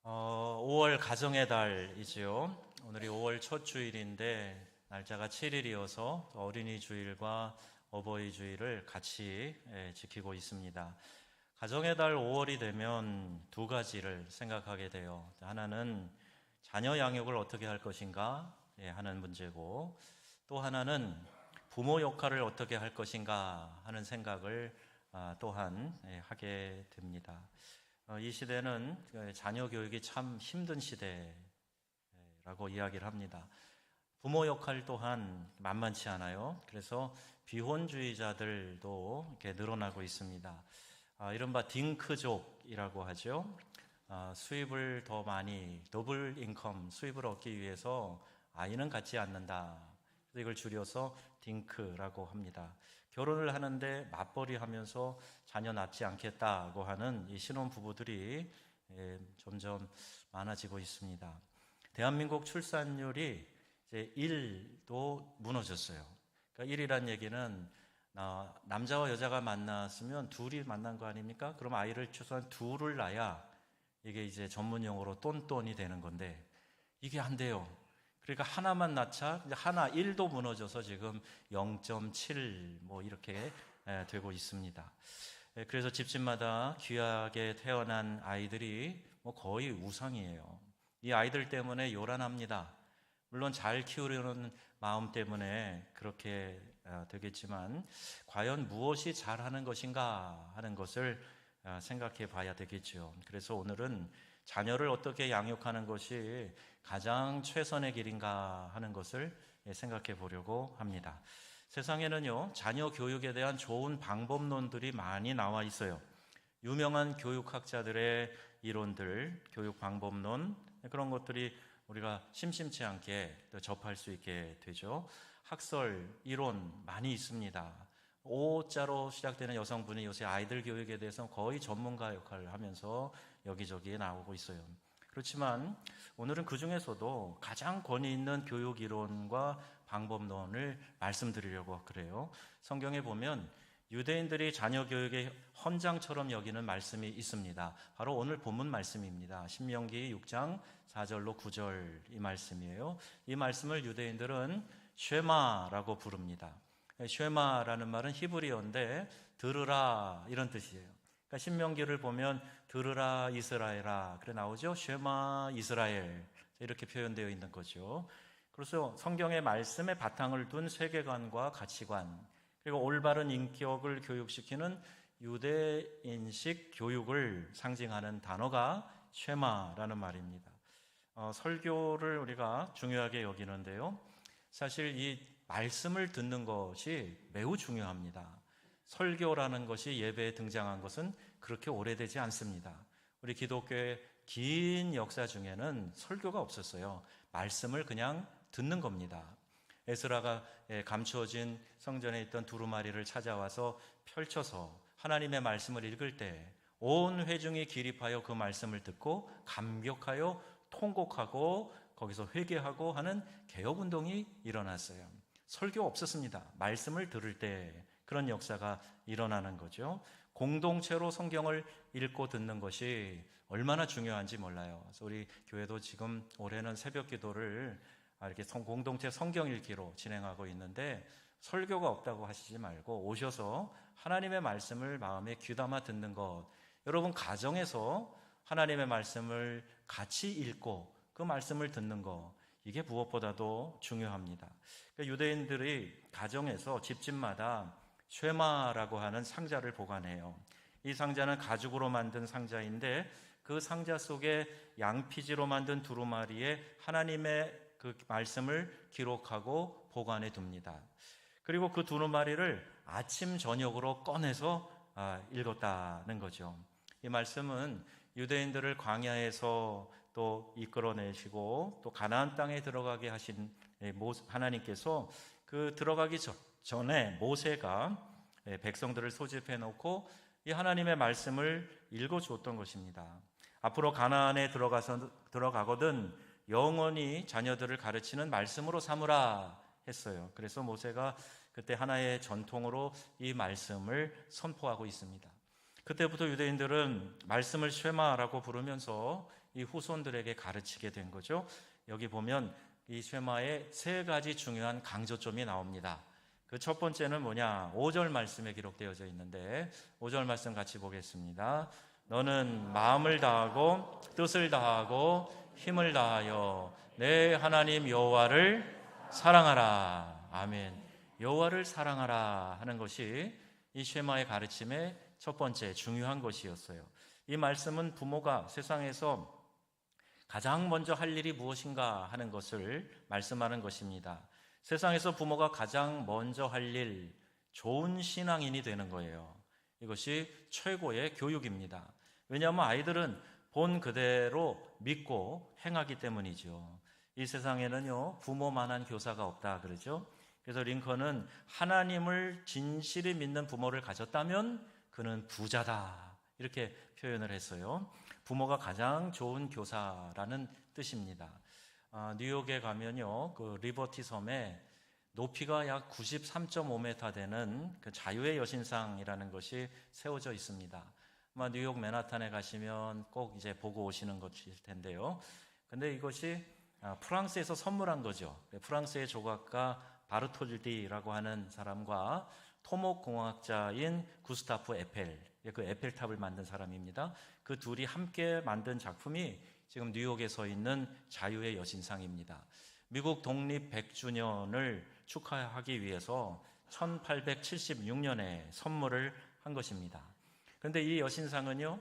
5월 가정의 달이지요. 오늘이 5월 첫 주일인데 날짜가 7일이어서 어린이 주일과 어버이 주일을 같이 지키고 있습니다. 가정의 달 5월이 되면 두 가지를 생각하게 돼요. 하나는 자녀 양육을 어떻게 할 것인가 하는 문제고, 또 하나는 부모 역할을 어떻게 할 것인가 하는 생각을 또한 하게 됩니다. 이 시대는 자녀 교육이 참 힘든 시대라고 이야기를 합니다. 부모 역할 또한 만만치 않아요. 그래서 비혼주의자들도 이렇게 늘어나고 있습니다. 이른바 딩크족이라고 하죠. 수입을 더 많이, 더블 인컴, 수입을 얻기 위해서 아이는 갖지 않는다. 그래서 이걸 줄여서 딩크라고 합니다. 결혼을 하는데 맞벌이 하면서 자녀 낳지 않겠다고 하는 이 신혼부부들이 점점 많아지고 있습니다. 대한민국 출산율이 이제 1도 무너졌어요. 그러니까 1이란 얘기는 남자와 여자가 만났으면 둘이 만난 거 아닙니까? 그럼 아이를 최소한 둘을 낳아야 이게 이제 전문 용어로 똔똔이 되는 건데 이게 안 돼요. 그러니까 하나만 낳자 하나 1도 무너져서 지금 0.7 뭐 이렇게 되고 있습니다. 그래서 집집마다 귀하게 태어난 아이들이 뭐 거의 우상이에요. 이 아이들 때문에 요란합니다. 물론 잘 키우려는 마음 때문에 그렇게 되겠지만 과연 무엇이 잘하는 것인가 하는 것을 생각해 봐야 되겠죠. 그래서 오늘은 자녀를 어떻게 양육하는 것이 가장 최선의 길인가 하는 것을 생각해 보려고 합니다. 세상에는요, 자녀 교육에 대한 좋은 방법론들이 많이 나와 있어요. 유명한 교육학자들의 이론들, 교육 방법론, 그런 것들이 우리가 심심치 않게 접할 수 있게 되죠. 학설, 이론 많이 있습니다. O자로 시작되는 여성분이 요새 아이들 교육에 대해서 거의 전문가 역할을 하면서 여기저기에 나오고 있어요. 그렇지만 오늘은 그 중에서도 가장 권위 있는 교육 이론과 방법론을 말씀드리려고 그래요. 성경에 보면 유대인들이 자녀 교육의 헌장처럼 여기는 말씀이 있습니다. 바로 오늘 본문 말씀입니다. 신명기 6장 4절로 9절 이 말씀이에요. 이 말씀을 유대인들은 쉐마라고 부릅니다. 쉐마라는 말은 히브리어인데 들으라 이런 뜻이에요. 그러니까 신명기를 보면 들으라 이스라엘아 그래 나오죠. 쉐마 이스라엘 이렇게 표현되어 있는 거죠. 그래서 성경의 말씀에 바탕을 둔 세계관과 가치관 그리고 올바른 인격을 교육시키는 유대인식 교육을 상징하는 단어가 쉐마라는 말입니다. 설교를 우리가 중요하게 여기는데요. 사실 이 말씀을 듣는 것이 매우 중요합니다. 설교라는 것이 예배에 등장한 것은 그렇게 오래되지 않습니다. 우리 기독교의 긴 역사 중에는 설교가 없었어요. 말씀을 그냥 듣는 겁니다. 에스라가 감추어진 성전에 있던 두루마리를 찾아와서 펼쳐서 하나님의 말씀을 읽을 때 온 회중이 기립하여 그 말씀을 듣고 감격하여 통곡하고 거기서 회개하고 하는 개혁운동이 일어났어요. 설교 없었습니다. 말씀을 들을 때 그런 역사가 일어나는 거죠. 공동체로 성경을 읽고 듣는 것이 얼마나 중요한지 몰라요. 그래서 우리 교회도 지금 올해는 새벽 기도를 이렇게 공동체 성경 읽기로 진행하고 있는데 설교가 없다고 하시지 말고 오셔서 하나님의 말씀을 마음에 귀담아 듣는 것. 여러분 가정에서 하나님의 말씀을 같이 읽고 그 말씀을 듣는 것. 이게 무엇보다도 중요합니다. 그러니까 유대인들이 가정에서 집집마다 쉐마라고 하는 상자를 보관해요. 이 상자는 가죽으로 만든 상자인데 그 상자 속에 양피지로 만든 두루마리에 하나님의 그 말씀을 기록하고 보관해 둡니다. 그리고 그 두루마리를 아침 저녁으로 꺼내서 읽었다는 거죠. 이 말씀은 유대인들을 광야에서 또 이끌어내시고 또 가나안 땅에 들어가게 하신 하나님께서 그 들어가기 전에 모세가 백성들을 소집해 놓고 이 하나님의 말씀을 읽어주었던 것입니다. 앞으로 가나안에 들어가거든 영원히 자녀들을 가르치는 말씀으로 삼으라 했어요. 그래서 모세가 그때 하나의 전통으로 이 말씀을 선포하고 있습니다. 그때부터 유대인들은 말씀을 쉐마라고 부르면서 이 후손들에게 가르치게 된 거죠. 여기 보면 이 쉐마에 세 가지 중요한 강조점이 나옵니다. 그 첫 번째는 뭐냐? 5절 말씀에 기록되어져 있는데 5절 말씀 같이 보겠습니다. 너는 마음을 다하고 뜻을 다하고 힘을 다하여 내 하나님 여호와를 사랑하라. 아멘. 여호와를 사랑하라 하는 것이 이 쉐마의 가르침의 첫 번째 중요한 것이었어요. 이 말씀은 부모가 세상에서 가장 먼저 할 일이 무엇인가 하는 것을 말씀하는 것입니다. 세상에서 부모가 가장 먼저 할 일, 좋은 신앙인이 되는 거예요. 이것이 최고의 교육입니다. 왜냐하면 아이들은 본 그대로 믿고 행하기 때문이죠. 이 세상에는요, 부모만한 교사가 없다 그러죠. 그래서 링컨은 하나님을 진실히 믿는 부모를 가졌다면 그는 부자다 이렇게 표현을 했어요. 부모가 가장 좋은 교사라는 뜻입니다. 뉴욕에 가면요, 그 리버티 섬에 높이가 약 93.5m 되는 그 자유의 여신상이라는 것이 세워져 있습니다. 아마 뉴욕 맨하탄에 가시면 꼭 이제 보고 오시는 것일 텐데요. 근데 이것이 프랑스에서 선물한 거죠. 프랑스의 조각가 바르톨디라고 하는 사람과 토목공학자인 구스타프 에펠, 그 에펠탑을 만든 사람입니다. 그 둘이 함께 만든 작품이 지금 뉴욕에 서 있는 자유의 여신상입니다. 미국 독립 100주년을 축하하기 위해서 1876년에 선물을 한 것입니다. 그런데 이 여신상은요,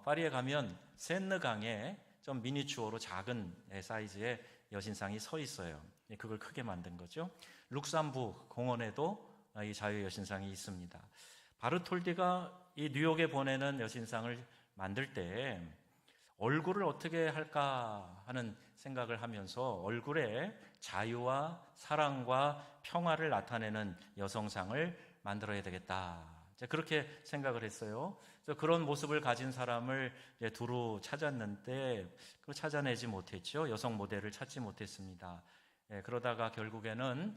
파리에 가면 센느강에 좀 미니추어로 작은 사이즈의 여신상이 서 있어요. 그걸 크게 만든 거죠. 룩삼부르크 공원에도 이 자유의 여신상이 있습니다. 바르톨디가 이 뉴욕에 보내는 여신상을 만들 때 얼굴을 어떻게 할까 하는 생각을 하면서 얼굴에 자유와 사랑과 평화를 나타내는 여성상을 만들어야 되겠다. 그렇게 생각을 했어요. 그래서 그런 모습을 가진 사람을 두루 찾았는데 그걸 찾아내지 못했죠. 여성 모델을 찾지 못했습니다. 그러다가 결국에는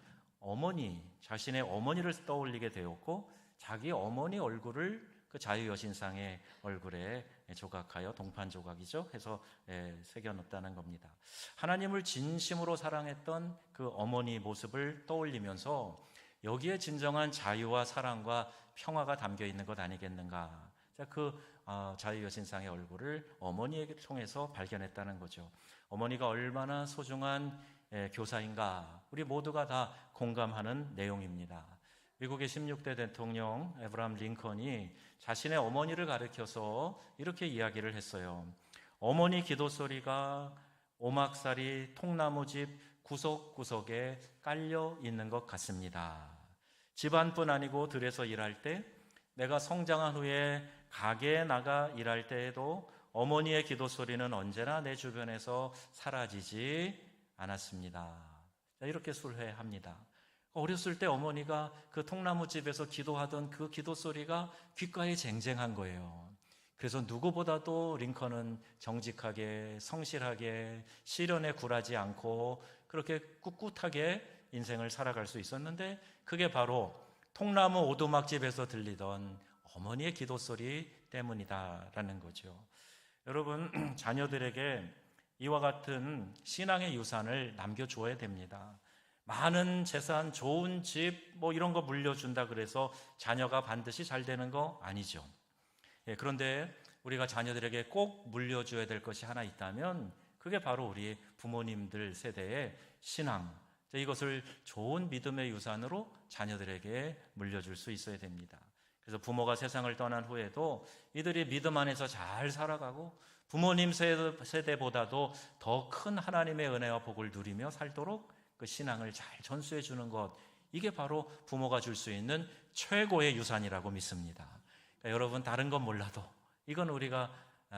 자신의 어머니를 떠올리게 되었고 자기 어머니 얼굴을 그 자유여신상의 얼굴에 조각하여 동판 조각이죠. 해서 새겨넣었다는 겁니다. 하나님을 진심으로 사랑했던 그 어머니 모습을 떠올리면서 여기에 진정한 자유와 사랑과 평화가 담겨 있는 것 아니겠는가. 그 자유여신상의 얼굴을 어머니를 통해서 발견했다는 거죠. 어머니가 얼마나 소중한 교사인가 우리 모두가 다 공감하는 내용입니다. 미국의 16대 대통령 에브라함 링컨이 자신의 어머니를 가리켜서 이렇게 이야기를 했어요. 어머니 기도 소리가 오막살이 통나무집 구석구석에 깔려 있는 것 같습니다. 집안뿐 아니고 들에서 일할 때, 내가 성장한 후에 가게에 나가 일할 때에도 어머니의 기도 소리는 언제나 내 주변에서 사라지지 않았습니다. 이렇게 술회합니다. 어렸을 때 어머니가 그 통나무집에서 기도하던 그 기도 소리가 귓가에 쟁쟁한 거예요. 그래서 누구보다도 링컨은 정직하게, 성실하게, 시련에 굴하지 않고 그렇게 꿋꿋하게 인생을 살아갈 수 있었는데 그게 바로 통나무 오두막집에서 들리던 어머니의 기도 소리 때문이다라는 거죠. 여러분, 자녀들에게 이와 같은 신앙의 유산을 남겨줘야 됩니다. 많은 재산, 좋은 집, 이런 거 물려준다 그래서 자녀가 반드시 잘 되는 거 아니죠. 그런데 우리가 자녀들에게 꼭 물려줘야 될 것이 하나 있다면 그게 바로 우리 부모님들 세대의 신앙. 이것을 좋은 믿음의 유산으로 자녀들에게 물려줄 수 있어야 됩니다. 그래서 부모가 세상을 떠난 후에도 이들이 믿음 안에서 잘 살아가고 부모님 세대보다도 더 큰 하나님의 은혜와 복을 누리며 살도록 그 신앙을 잘 전수해 주는 것, 이게 바로 부모가 줄 수 있는 최고의 유산이라고 믿습니다. 그러니까 여러분, 다른 건 몰라도 이건 우리가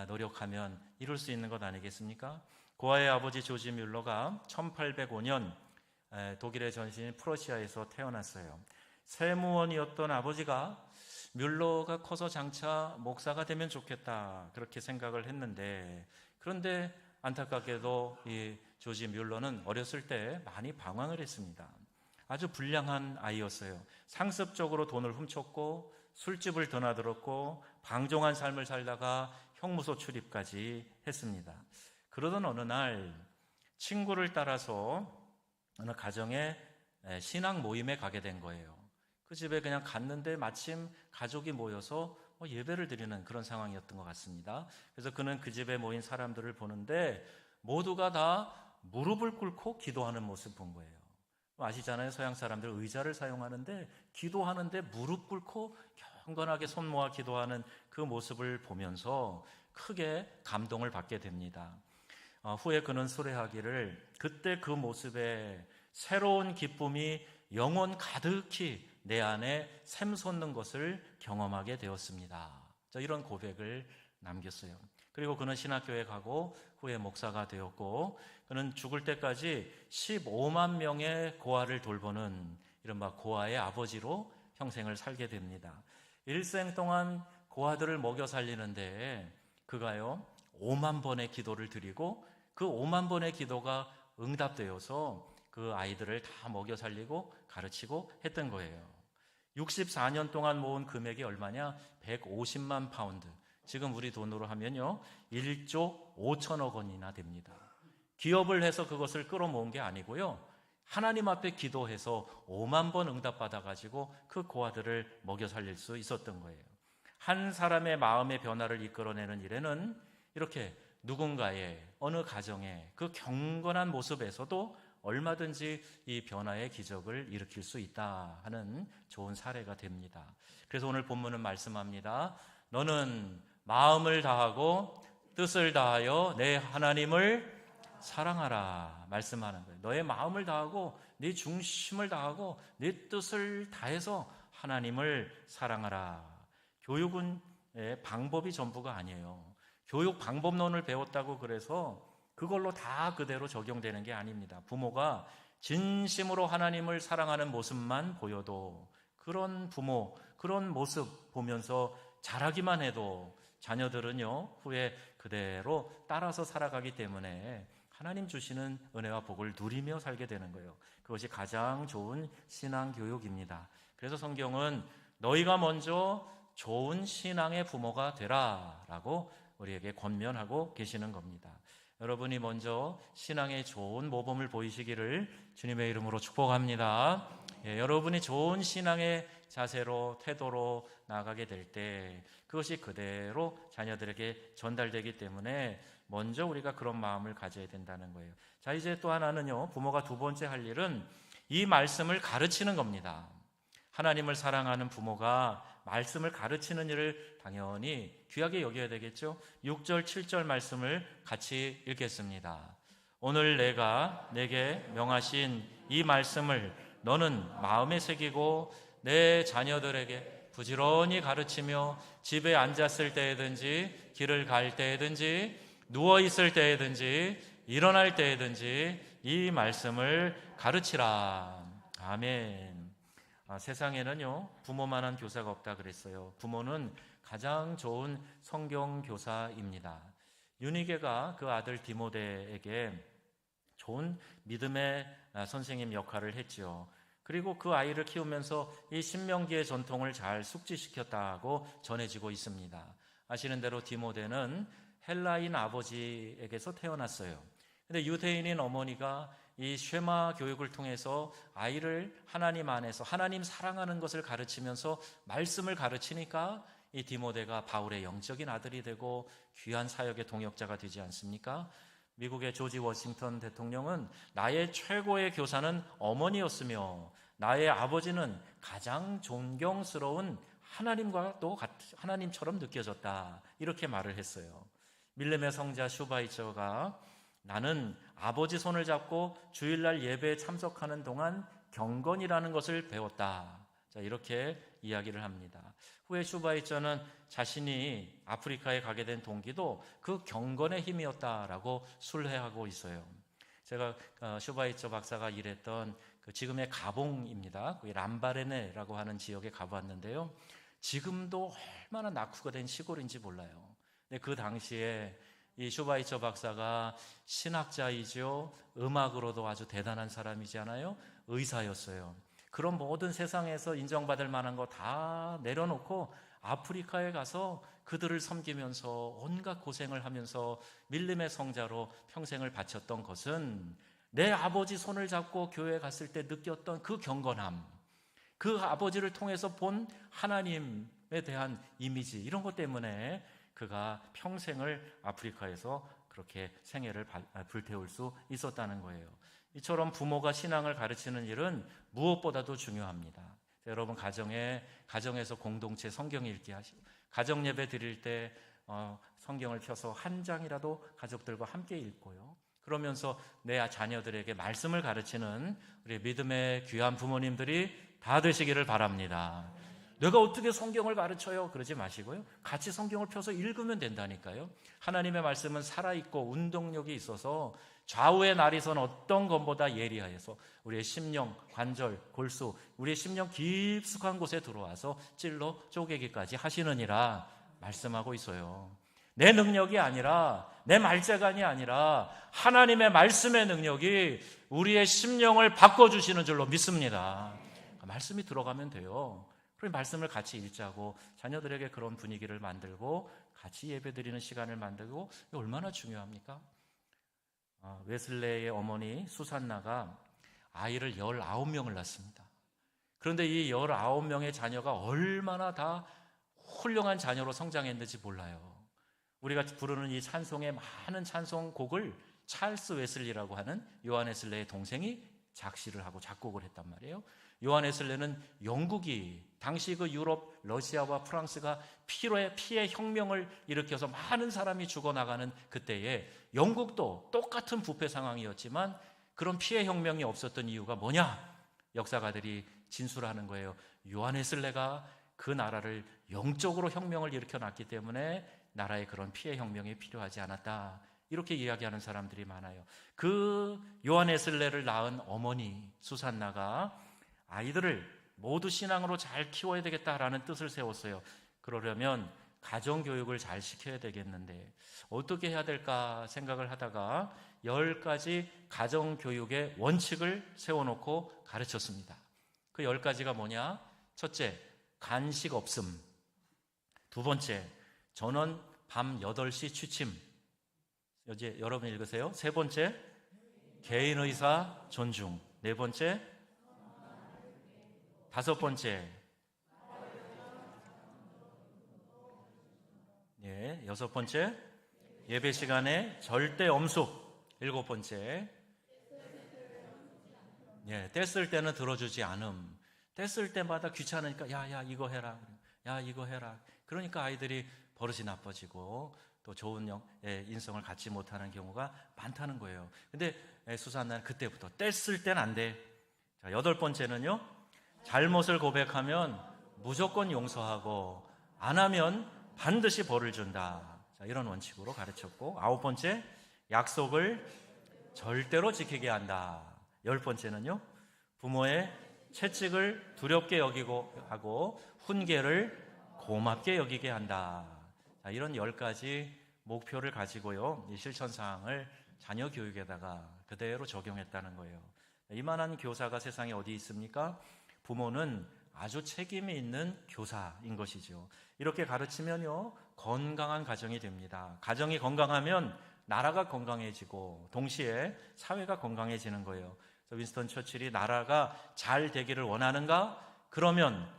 노력하면 이룰 수 있는 것 아니겠습니까? 고아의 아버지 조지 뮬러가 1805년 독일의 전신인 프러시아에서 태어났어요. 세무원이었던 아버지가 뮬러가 커서 장차 목사가 되면 좋겠다 그렇게 생각을 했는데, 그런데 안타깝게도 이 조지 뮬러는 어렸을 때 많이 방황을 했습니다. 아주 불량한 아이였어요. 상습적으로 돈을 훔쳤고 술집을 드나들었고 방종한 삶을 살다가 형무소 출입까지 했습니다. 그러던 어느 날 친구를 따라서 어느 가정에 신앙 모임에 가게 된 거예요. 그 집에 그냥 갔는데 마침 가족이 모여서 예배를 드리는 그런 상황이었던 것 같습니다. 그래서 그는 그 집에 모인 사람들을 보는데 모두가 다 무릎을 꿇고 기도하는 모습 본 거예요. 아시잖아요. 서양 사람들 의자를 사용하는데 기도하는데 무릎 꿇고 경건하게 손 모아 기도하는 그 모습을 보면서 크게 감동을 받게 됩니다. 후에 그는 수레하기를 그때 그 모습에 새로운 기쁨이 영혼 가득히 내 안에 샘솟는 것을 경험하게 되었습니다. 이런 고백을 남겼어요. 그리고 그는 신학교에 가고 후에 목사가 되었고 그는 죽을 때까지 15만 명의 고아를 돌보는 이른바 고아의 아버지로 평생을 살게 됩니다. 일생 동안 고아들을 먹여 살리는데 그가요 5만 번의 기도를 드리고 그 5만 번의 기도가 응답되어서 그 아이들을 다 먹여 살리고 가르치고 했던 거예요. 64년 동안 모은 금액이 얼마냐? 150만 파운드. 지금 우리 돈으로 하면요 1조 5천억 원이나 됩니다. 기업을 해서 그것을 끌어모은 게 아니고요 하나님 앞에 기도해서 5만 번 응답받아가지고 그 고아들을 먹여 살릴 수 있었던 거예요. 한 사람의 마음의 변화를 이끌어내는 일에는 이렇게 누군가의 어느 가정의 그 경건한 모습에서도 얼마든지 이 변화의 기적을 일으킬 수 있다 하는 좋은 사례가 됩니다. 그래서 오늘 본문은 말씀합니다. 너는 마음을 다하고 뜻을 다하여 내 하나님을 사랑하라 말씀하는 거예요. 너의 마음을 다하고 네 중심을 다하고 네 뜻을 다해서 하나님을 사랑하라. 교육은 방법이 전부가 아니에요. 교육 방법론을 배웠다고 그래서 그걸로 다 그대로 적용되는 게 아닙니다. 부모가 진심으로 하나님을 사랑하는 모습만 보여도 그런 부모, 그런 모습 보면서 잘하기만 해도 자녀들은요 후에 그대로 따라서 살아가기 때문에 하나님 주시는 은혜와 복을 누리며 살게 되는 거예요. 그것이 가장 좋은 신앙 교육입니다. 그래서 성경은 너희가 먼저 좋은 신앙의 부모가 되라 라고 우리에게 권면하고 계시는 겁니다. 여러분이 먼저 신앙의 좋은 모범을 보이시기를 주님의 이름으로 축복합니다. 여러분이 좋은 신앙의 자세로 태도로 나아가게 될 때 그것이 그대로 자녀들에게 전달되기 때문에 먼저 우리가 그런 마음을 가져야 된다는 거예요. 자, 이제 또 하나는요 부모가 두 번째 할 일은 이 말씀을 가르치는 겁니다. 하나님을 사랑하는 부모가 말씀을 가르치는 일을 당연히 귀하게 여겨야 되겠죠. 6절 7절 말씀을 같이 읽겠습니다. 오늘 내가 내게 명하신 이 말씀을 너는 마음에 새기고 내 자녀들에게 부지런히 가르치며 집에 앉았을 때에든지 길을 갈 때에든지 누워있을 때에든지 일어날 때에든지 이 말씀을 가르치라. 아멘. 세상에는요 부모만한 교사가 없다 그랬어요. 부모는 가장 좋은 성경 교사입니다. 유니게가 그 아들 디모데에게 좋은 믿음의 선생님 역할을 했죠. 그리고 그 아이를 키우면서 이 신명기의 전통을 잘 숙지시켰다고 전해지고 있습니다. 아시는 대로 디모데는 헬라인 아버지에게서 태어났어요. 근데 유대인인 어머니가 이 쉐마 교육을 통해서 아이를 하나님 안에서 하나님 사랑하는 것을 가르치면서 말씀을 가르치니까 이 디모데가 바울의 영적인 아들이 되고 귀한 사역의 동역자가 되지 않습니까? 미국의 조지 워싱턴 대통령은 나의 최고의 교사는 어머니였으며 나의 아버지는 가장 존경스러운 하나님과 또 하나님처럼 느껴졌다 이렇게 말을 했어요. 밀레메 성자 슈바이처가 나는 아버지 손을 잡고 주일날 예배에 참석하는 동안 경건이라는 것을 배웠다. 자, 이렇게 이야기를 합니다. 후에 슈바이처는 자신이 아프리카에 가게 된 동기도 그 경건의 힘이었다라고 술해하고 있어요. 제가 슈바이처 박사가 일했던 그 지금의 가봉입니다. 그 람바레네라고 하는 지역에 가봤는데요. 지금도 얼마나 낙후가 된 시골인지 몰라요. 근데 그 당시에 이 슈바이처 박사가 신학자이죠. 음악으로도 아주 대단한 사람이잖아요. 의사였어요. 그런 모든 세상에서 인정받을 만한 거 다 내려놓고 아프리카에 가서 그들을 섬기면서 온갖 고생을 하면서 밀림의 성자로 평생을 바쳤던 것은 내 아버지 손을 잡고 교회에 갔을 때 느꼈던 그 경건함, 그 아버지를 통해서 본 하나님에 대한 이미지, 이런 것 때문에 그가 평생을 아프리카에서 그렇게 생애를 불태울 수 있었다는 거예요. 이처럼 부모가 신앙을 가르치는 일은 무엇보다도 중요합니다. 여러분, 가정에서 공동체 성경 읽기 하시고, 가정 예배 드릴 때 성경을 펴서 한 장이라도 가족들과 함께 읽고요. 그러면서 내 자녀들에게 말씀을 가르치는 우리 믿음의 귀한 부모님들이 다 되시기를 바랍니다. 내가 어떻게 성경을 가르쳐요? 그러지 마시고요. 같이 성경을 펴서 읽으면 된다니까요. 하나님의 말씀은 살아있고 운동력이 있어서 좌우의 날이선 어떤 것보다 예리하여서 우리의 심령, 관절, 골수, 우리의 심령 깊숙한 곳에 들어와서 찔러 쪼개기까지 하시느니라 말씀하고 있어요. 내 능력이 아니라, 내 말재간이 아니라 하나님의 말씀의 능력이 우리의 심령을 바꿔주시는 줄로 믿습니다. 말씀이 들어가면 돼요. 그럼 말씀을 같이 읽자고, 자녀들에게 그런 분위기를 만들고 같이 예배드리는 시간을 만들고, 이게 얼마나 중요합니까? 웨슬레의 어머니 수산나가 아이를 19명을 낳습니다. 그런데 이 19명의 자녀가 얼마나 다 훌륭한 자녀로 성장했는지 몰라요. 우리가 부르는 이 찬송의 많은 찬송곡을 찰스 웨슬리라고 하는 요한 웨슬레의 동생이 작시를 하고 작곡을 했단 말이에요. 요한 웨슬레는 영국이 당시 그 유럽, 러시아와 프랑스가 피의 혁명을 일으켜서 많은 사람이 죽어나가는 그때에 영국도 똑같은 부패 상황이었지만 그런 피해 혁명이 없었던 이유가 뭐냐? 역사가들이 진술하는 거예요. 요한 웨슬레가 그 나라를 영적으로 혁명을 일으켜 놨기 때문에 나라에 그런 피해 혁명이 필요하지 않았다, 이렇게 이야기하는 사람들이 많아요. 그 요한 웨슬레를 낳은 어머니 수산나가 아이들을 모두 신앙으로 잘 키워야 되겠다라는 뜻을 세웠어요. 그러려면 가정교육을 잘 시켜야 되겠는데 어떻게 해야 될까 생각을 하다가 10가지 가정교육의 원칙을 세워놓고 가르쳤습니다. 그 10가지가 뭐냐? 첫째, 간식 없음. 두 번째, 전원 밤 8시 취침. 여러분 읽으세요. 세 번째, 개인의사 존중. 네 번째, 다섯 번째, 여섯 번째, 예배 시간에 절대 엄숙. 일곱 번째, 뗐을 때는 들어주지 않음. 뗐을 때마다 귀찮으니까 야 이거 해라, 야 이거 해라. 그러니까 아이들이 버릇이 나빠지고 또 좋은 인성을 갖지 못하는 경우가 많다는 거예요. 근데 수산나는 그때부터 뗐을 땐 안 돼. 자, 여덟 번째는요, 잘못을 고백하면 무조건 용서하고 안 하면 반드시 벌을 준다. 자, 이런 원칙으로 가르쳤고, 아홉 번째, 약속을 절대로 지키게 한다. 열 번째는요, 부모의 채찍을 두렵게 여기고 하고 훈계를 고맙게 여기게 한다. 자, 이런 10가지 목표를 가지고요, 이 실천사항을 자녀 교육에다가 그대로 적용했다는 거예요. 이만한 교사가 세상에 어디 있습니까? 부모는 아주 책임이 있는 교사인 것이죠. 이렇게 가르치면요, 건강한 가정이 됩니다. 가정이 건강하면 나라가 건강해지고 동시에 사회가 건강해지는 거예요. 그래서 윈스턴 처칠이 나라가 잘 되기를 원하는가? 그러면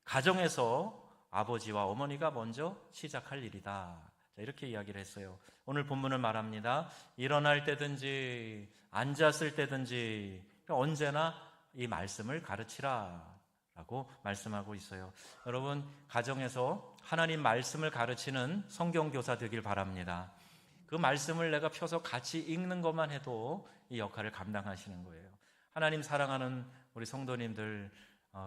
가정에서 아버지와 어머니가 먼저 시작할 일이다. 자, 이렇게 이야기를 했어요. 오늘 본문을 말합니다. 일어날 때든지 앉았을 때든지 언제나 이 말씀을 가르치라 라고 말씀하고 있어요. 여러분, 가정에서 하나님 말씀을 가르치는 성경교사 되길 바랍니다. 그 말씀을 내가 펴서 같이 읽는 것만 해도 이 역할을 감당하시는 거예요. 하나님 사랑하는 우리 성도님들,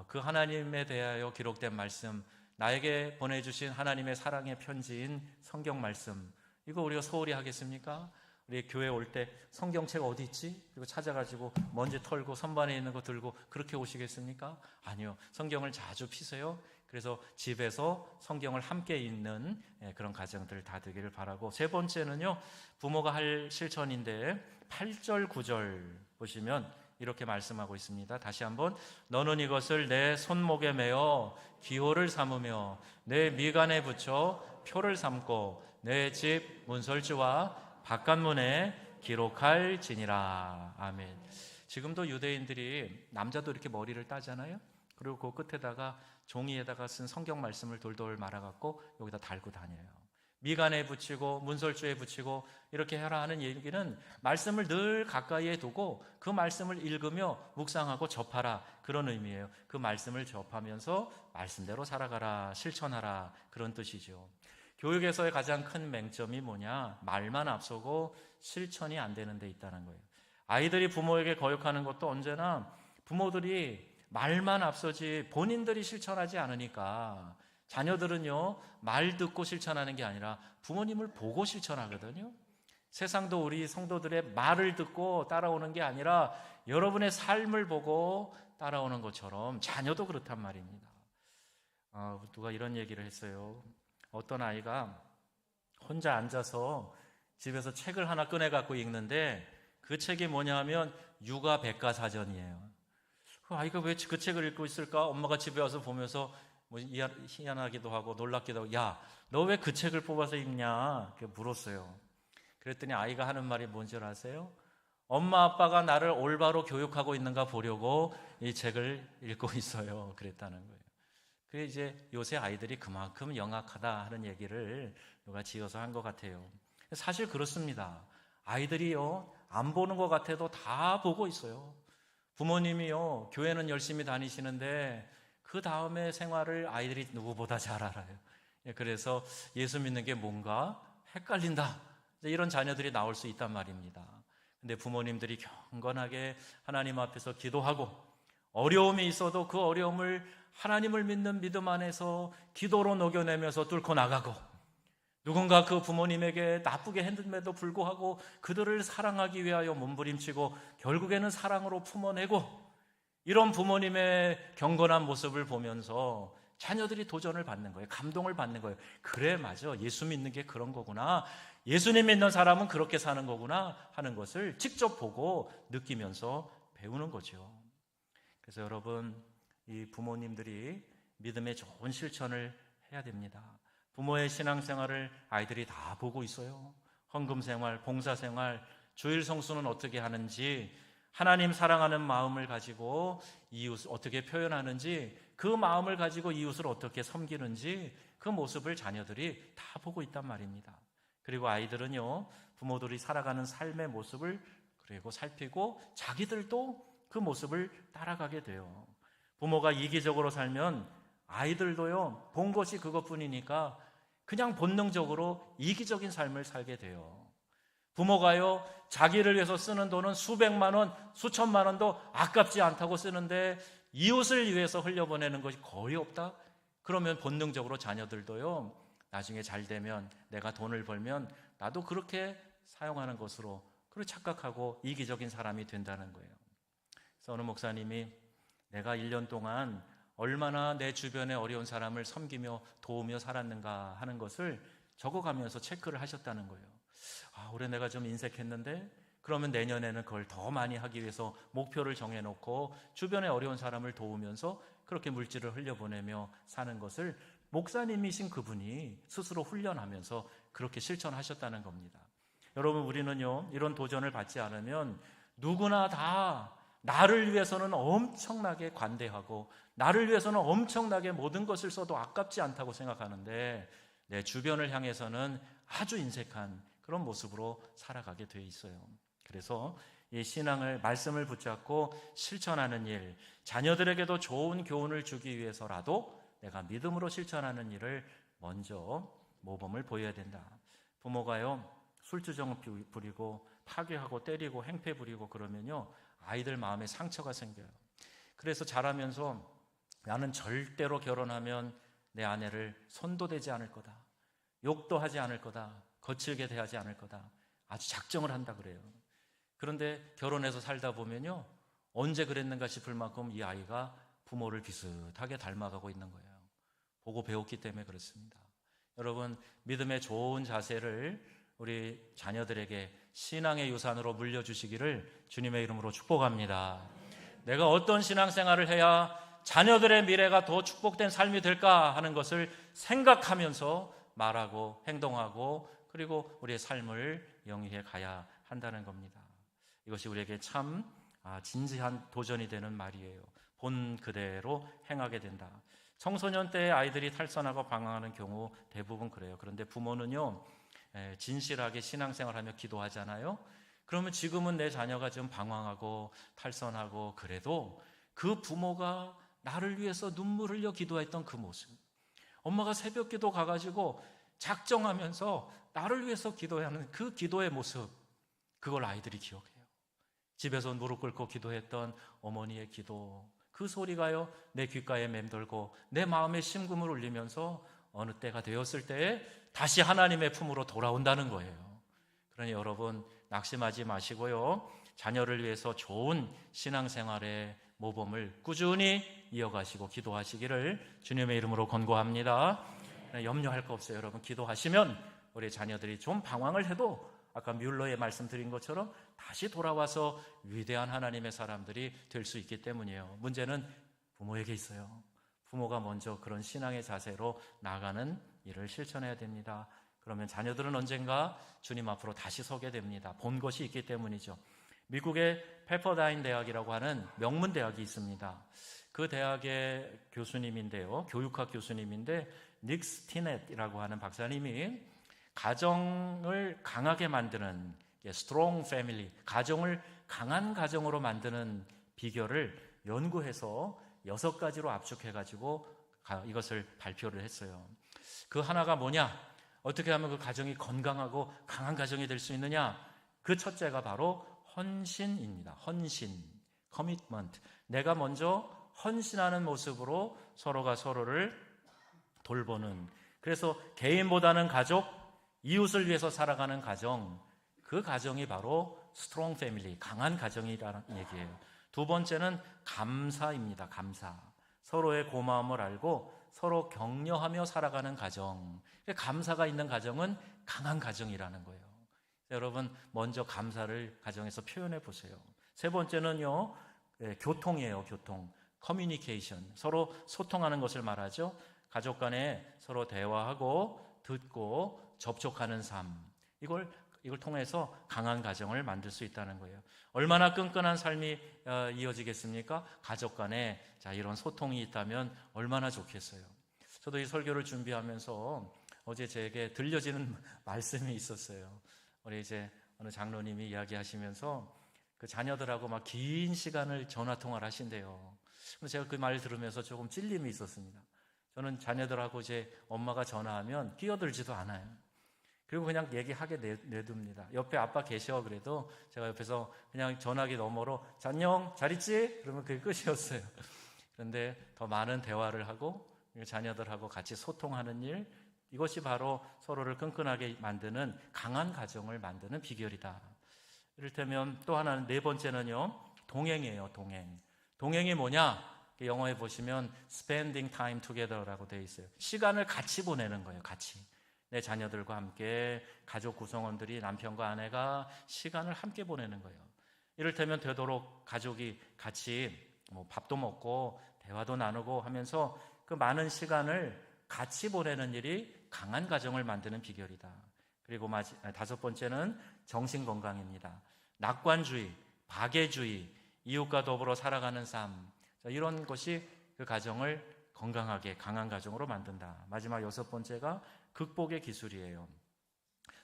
그 하나님에 대하여 기록된 말씀, 나에게 보내주신 하나님의 사랑의 편지인 성경 말씀, 이거 우리가 소홀히 하겠습니까? 우리 교회 올 때 성경책 어디 있지? 그리고 찾아가지고 먼지 털고 선반에 있는 거 들고 그렇게 오시겠습니까? 아니요. 성경을 자주 피세요. 그래서 집에서 성경을 함께 읽는 그런 가정들 다 되기를 바라고, 세 번째는요, 부모가 할 실천인데 8절 9절 보시면 이렇게 말씀하고 있습니다. 다시 한번, 너는 이것을 내 손목에 매어 기호를 삼으며 내 미간에 붙여 표를 삼고 내 집 문설주와 바깥문에 기록할지니라. 아멘. 지금도 유대인들이 남자도 이렇게 머리를 따잖아요. 그리고 그 끝에다가 종이에다가 쓴 성경 말씀을 돌돌 말아갖고 여기다 달고 다녀요. 미간에 붙이고 문설주에 붙이고 이렇게 해라 하는 얘기는 말씀을 늘 가까이에 두고 그 말씀을 읽으며 묵상하고 접하라, 그런 의미예요. 그 말씀을 접하면서 말씀대로 살아가라, 실천하라, 그런 뜻이죠. 교육에서의 가장 큰 맹점이 뭐냐? 말만 앞서고 실천이 안 되는 데 있다는 거예요. 아이들이 부모에게 거역하는 것도 언제나 부모들이 말만 앞서지 본인들이 실천하지 않으니까, 자녀들은요, 말 듣고 실천하는 게 아니라 부모님을 보고 실천하거든요. 세상도 우리 성도들의 말을 듣고 따라오는 게 아니라 여러분의 삶을 보고 따라오는 것처럼 자녀도 그렇단 말입니다. 누가 이런 얘기를 했어요. 어떤 아이가 혼자 앉아서 집에서 책을 하나 꺼내 갖고 읽는데 그 책이 뭐냐 하면 육아 백과사전이에요. 그 아이가 왜 그 책을 읽고 있을까? 엄마가 집에 와서 보면서 뭐 희한하기도 하고 놀랍기도 하고, 야, 너 왜 그 책을 뽑아서 읽냐? 이렇게 물었어요. 그랬더니 아이가 하는 말이 뭔지 아세요? 엄마 아빠가 나를 올바로 교육하고 있는가 보려고 이 책을 읽고 있어요. 그랬다는 거예요. 그게 이제 요새 아이들이 그만큼 영악하다 하는 얘기를 누가 지어서 한 것 같아요. 사실 그렇습니다. 아이들이요, 안 보는 것 같아도 다 보고 있어요. 부모님이요, 교회는 열심히 다니시는데 그 다음에 생활을 아이들이 누구보다 잘 알아요. 그래서 예수 믿는 게 뭔가 헷갈린다, 이런 자녀들이 나올 수 있단 말입니다. 근데 부모님들이 경건하게 하나님 앞에서 기도하고 어려움이 있어도 그 어려움을 하나님을 믿는 믿음 안에서 기도로 녹여내면서 뚫고 나가고, 누군가 그 부모님에게 나쁘게 했음에도 불구하고 그들을 사랑하기 위하여 몸부림치고 결국에는 사랑으로 품어내고, 이런 부모님의 경건한 모습을 보면서 자녀들이 도전을 받는 거예요. 감동을 받는 거예요. 그래, 맞아, 예수 믿는 게 그런 거구나, 예수님 믿는 사람은 그렇게 사는 거구나 하는 것을 직접 보고 느끼면서 배우는 거죠. 그래서 여러분, 이 부모님들이 믿음의 좋은 실천을 해야 됩니다. 부모의 신앙생활을 아이들이 다 보고 있어요. 헌금생활, 봉사생활, 주일 성수는 어떻게 하는지, 하나님 사랑하는 마음을 가지고 이웃을 어떻게 표현하는지, 그 마음을 가지고 이웃을 어떻게 섬기는지, 그 모습을 자녀들이 다 보고 있단 말입니다. 그리고 아이들은요, 부모들이 살아가는 삶의 모습을 그리고 살피고 자기들도 그 모습을 따라가게 돼요. 부모가 이기적으로 살면 아이들도요, 본 것이 그것뿐이니까 그냥 본능적으로 이기적인 삶을 살게 돼요. 부모가요, 자기를 위해서 쓰는 돈은 수백만 원, 수천만 원도 아깝지 않다고 쓰는데 이웃을 위해서 흘려보내는 것이 거의 없다? 그러면 본능적으로 자녀들도요, 나중에 잘 되면, 내가 돈을 벌면 나도 그렇게 사용하는 것으로 그렇게 착각하고 이기적인 사람이 된다는 거예요. 그래서 어느 목사님이 내가 1년 동안 얼마나 내 주변의 어려운 사람을 섬기며 도우며 살았는가 하는 것을 적어가면서 체크를 하셨다는 거예요. 올해 내가 좀 인색했는데 그러면 내년에는 그걸 더 많이 하기 위해서 목표를 정해놓고 주변의 어려운 사람을 도우면서 그렇게 물질을 흘려보내며 사는 것을 목사님이신 그분이 스스로 훈련하면서 그렇게 실천하셨다는 겁니다. 여러분, 우리는요, 이런 도전을 받지 않으면 누구나 다 나를 위해서는 엄청나게 관대하고 나를 위해서는 엄청나게 모든 것을 써도 아깝지 않다고 생각하는데 내 주변을 향해서는 아주 인색한 그런 모습으로 살아가게 돼 있어요. 그래서 이 신앙을, 말씀을 붙잡고 실천하는 일, 자녀들에게도 좋은 교훈을 주기 위해서라도 내가 믿음으로 실천하는 일을 먼저 모범을 보여야 된다. 부모가요, 술주정을 부리고 파괴하고 때리고 행패 부리고 그러면요, 아이들 마음에 상처가 생겨요. 그래서 자라면서 나는 절대로 결혼하면 내 아내를 손도 대지 않을 거다, 욕도 하지 않을 거다, 거칠게 대하지 않을 거다, 아주 작정을 한다 그래요. 그런데 결혼해서 살다 보면요, 언제 그랬는가 싶을 만큼 이 아이가 부모를 비슷하게 닮아가고 있는 거예요. 보고 배웠기 때문에 그렇습니다. 여러분, 믿음의 좋은 자세를 우리 자녀들에게 신앙의 유산으로 물려주시기를 주님의 이름으로 축복합니다. 내가 어떤 신앙생활을 해야 자녀들의 미래가 더 축복된 삶이 될까 하는 것을 생각하면서 말하고 행동하고 그리고 우리의 삶을 영위해 가야 한다는 겁니다. 이것이 우리에게 참 진지한 도전이 되는 말이에요. 본 그대로 행하게 된다. 청소년 때 아이들이 탈선하고 방황하는 경우 대부분 그래요. 그런데 부모는요, 진실하게 신앙생활하며 기도하잖아요. 그러면 지금은 내 자녀가 좀 방황하고 탈선하고 그래도 그 부모가 나를 위해서 눈물 흘려 기도했던 그 모습, 엄마가 새벽 기도 가가지고 작정하면서 나를 위해서 기도하는 그 기도의 모습, 그걸 아이들이 기억해요. 집에서 무릎 꿇고 기도했던 어머니의 기도, 그 소리가요 내 귓가에 맴돌고 내 마음에 심금을 울리면서 어느 때가 되었을 때에 다시 하나님의 품으로 돌아온다는 거예요. 그러니 여러분 낙심하지 마시고요, 자녀를 위해서 좋은 신앙생활의 모범을 꾸준히 이어가시고 기도하시기를 주님의 이름으로 권고합니다. 염려할 거 없어요. 여러분 기도하시면 우리 자녀들이 좀 방황을 해도 아까 뮬러의 말씀드린 것처럼 다시 돌아와서 위대한 하나님의 사람들이 될 수 있기 때문이에요. 문제는 부모에게 있어요. 부모가 먼저 그런 신앙의 자세로 나아가는 일을 실천해야 됩니다. 그러면 자녀들은 언젠가 주님 앞으로 다시 서게 됩니다. 본 것이 있기 때문이죠. 미국의 페퍼다인 대학이라고 하는 명문 대학이 있습니다. 그 대학의 교수님인데요, 교육학 교수님인데 닉 스티넷이라고 하는 박사님이 가정을 강하게 만드는 strong family, 가정을 강한 가정으로 만드는 비결을 연구해서 6가지로 압축해가지고 이것을 발표를 했어요. 그 하나가 뭐냐? 어떻게 하면 그 가정이 건강하고 강한 가정이 될 수 있느냐? 그 첫째가 바로 헌신입니다. 헌신, commitment. 내가 먼저 헌신하는 모습으로 서로가 서로를 돌보는, 그래서 개인보다는 가족, 이웃을 위해서 살아가는 가정, 그 가정이 바로 스트롱 패밀리, 강한 가정이라는 얘기예요. 두 번째는 감사입니다. 감사. 서로의 고마움을 알고 서로 격려하며 살아가는 가정. 감사가 있는 가정은 강한 가정이라는 거예요. 여러분 먼저 감사를 가정에서 표현해 보세요. 세 번째는요, 교통이에요. 교통. 커뮤니케이션. 서로 소통하는 것을 말하죠. 가족 간에 서로 대화하고 듣고 접촉하는 삶. 이걸 통해서 강한 가정을 만들 수 있다는 거예요. 얼마나 끈끈한 삶이 이어지겠습니까? 가족 간에 이런 소통이 있다면 얼마나 좋겠어요. 저도 이 설교를 준비하면서 어제 제게 들려지는 말씀이 있었어요. 우리 이제 어느 장로님이 이야기하시면서 그 자녀들하고 막 긴 시간을 전화 통화를 하신대요. 그래서 제가 그 말을 들으면서 조금 찔림이 있었습니다. 저는 자녀들하고 이제 엄마가 전화하면 끼어들지도 않아요. 그리고 그냥 얘기하게 내둡니다. 옆에 아빠 계셔 그래도 제가 옆에서 그냥 전화기 너머로 안녕 잘 있지? 그러면 그게 끝이었어요. 그런데 더 많은 대화를 하고 자녀들하고 같이 소통하는 일, 이것이 바로 서로를 끈끈하게 만드는 강한 가정을 만드는 비결이다. 이를테면 또 하나는, 네 번째는요, 동행이에요. 동행이 뭐냐? 영어에 보시면 spending time together라고 되어 있어요. 시간을 같이 보내는 거예요. 같이. 내 자녀들과 함께 가족 구성원들이, 남편과 아내가 시간을 함께 보내는 거예요. 이를테면 되도록 가족이 같이 밥도 먹고 대화도 나누고 하면서 그 많은 시간을 같이 보내는 일이 강한 가정을 만드는 비결이다. 그리고 다섯 번째는 정신건강입니다. 낙관주의, 박애주의, 이웃과 더불어 살아가는 삶, 이런 것이 그 가정을 건강하게 강한 가정으로 만든다. 마지막 여섯 번째가 극복의 기술이에요.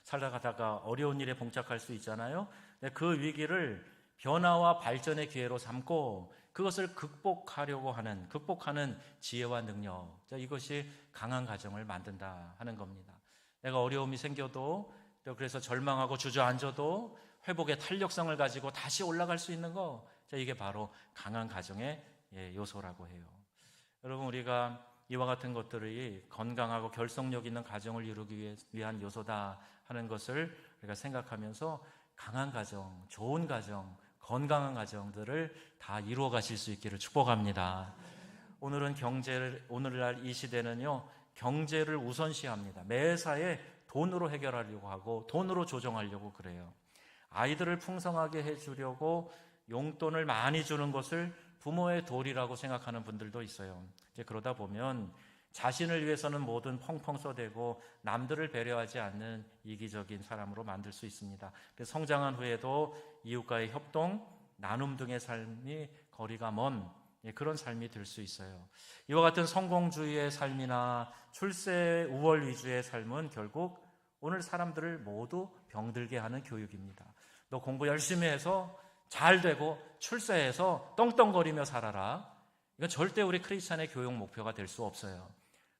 살아가다가 어려운 일에 봉착할 수 있잖아요. 그 위기를 변화와 발전의 기회로 삼고 그것을 극복하는 지혜와 능력, 이것이 강한 가정을 만든다 하는 겁니다. 내가 어려움이 생겨도, 그래서 절망하고 주저앉아도 회복의 탄력성을 가지고 다시 올라갈 수 있는 거, 이게 바로 강한 가정의 요소라고 해요. 여러분, 우리가 이와 같은 것들이 건강하고 결속력 있는 가정을 이루기 위한 요소다 하는 것을 우리가 생각하면서 강한 가정, 좋은 가정, 건강한 가정들을 다 이루어 가실 수 있기를 축복합니다. 오늘날 이 시대는요, 경제를 우선시합니다. 매사에 돈으로 해결하려고 하고 돈으로 조정하려고 그래요. 아이들을 풍성하게 해주려고 용돈을 많이 주는 것을 부모의 도리라고 생각하는 분들도 있어요. 이제 그러다 보면 자신을 위해서는 뭐든 펑펑 써대고 남들을 배려하지 않는 이기적인 사람으로 만들 수 있습니다. 그래서 성장한 후에도 이웃과의 협동, 나눔 등의 삶이 거리가 먼 그런 삶이 될 수 있어요. 이와 같은 성공주의의 삶이나 출세 우월 위주의 삶은 결국 오늘 사람들을 모두 병들게 하는 교육입니다. 너 공부 열심히 해서 잘 되고 출세해서 떵떵거리며 살아라. 이건 절대 우리 크리스찬의 교육 목표가 될 수 없어요.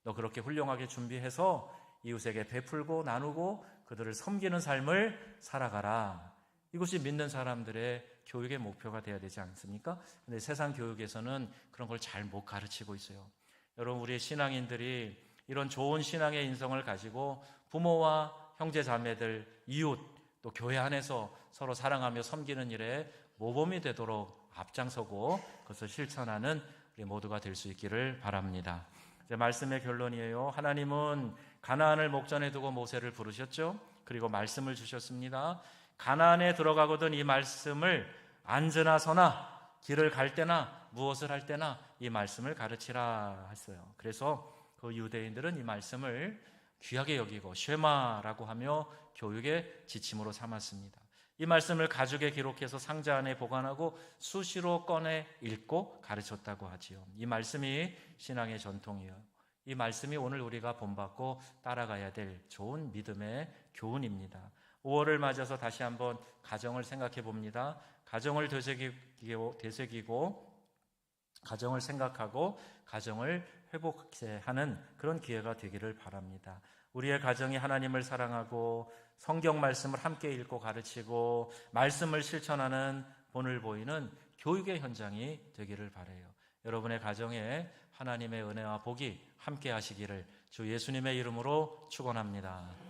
너 그렇게 훌륭하게 준비해서 이웃에게 베풀고 나누고 그들을 섬기는 삶을 살아가라. 이것이 믿는 사람들의 교육의 목표가 되어야 되지 않습니까? 근데 세상 교육에서는 그런 걸 잘 못 가르치고 있어요. 여러분, 우리 신앙인들이 이런 좋은 신앙의 인성을 가지고 부모와 형제 자매들, 이웃, 또 교회 안에서 서로 사랑하며 섬기는 일에 모범이 되도록 앞장서고 그것을 실천하는 우리 모두가 될 수 있기를 바랍니다. 이제 말씀의 결론이에요. 하나님은 가나안을 목전에 두고 모세를 부르셨죠. 그리고 말씀을 주셨습니다. 가나안에 들어가거든 이 말씀을 앉으나 서나 길을 갈 때나 무엇을 할 때나 이 말씀을 가르치라 했어요. 그래서 그 유대인들은 이 말씀을 귀하게 여기고 쉐마라고 하며 교육의 지침으로 삼았습니다. 이 말씀을 가죽에 기록해서 상자 안에 보관하고 수시로 꺼내 읽고 가르쳤다고 하지요. 이 말씀이 신앙의 전통이에요. 이 말씀이 오늘 우리가 본받고 따라가야 될 좋은 믿음의 교훈입니다. 5월을 맞아서 다시 한번 가정을 생각해 봅니다. 가정을 되새기고 가정을 생각하고 가정을 회복하는 그런 기회가 되기를 바랍니다. 우리의 가정이 하나님을 사랑하고 성경 말씀을 함께 읽고 가르치고 말씀을 실천하는 본을 보이는 교육의 현장이 되기를 바라요. 여러분의 가정에 하나님의 은혜와 복이 함께 하시기를 주 예수님의 이름으로 축원합니다.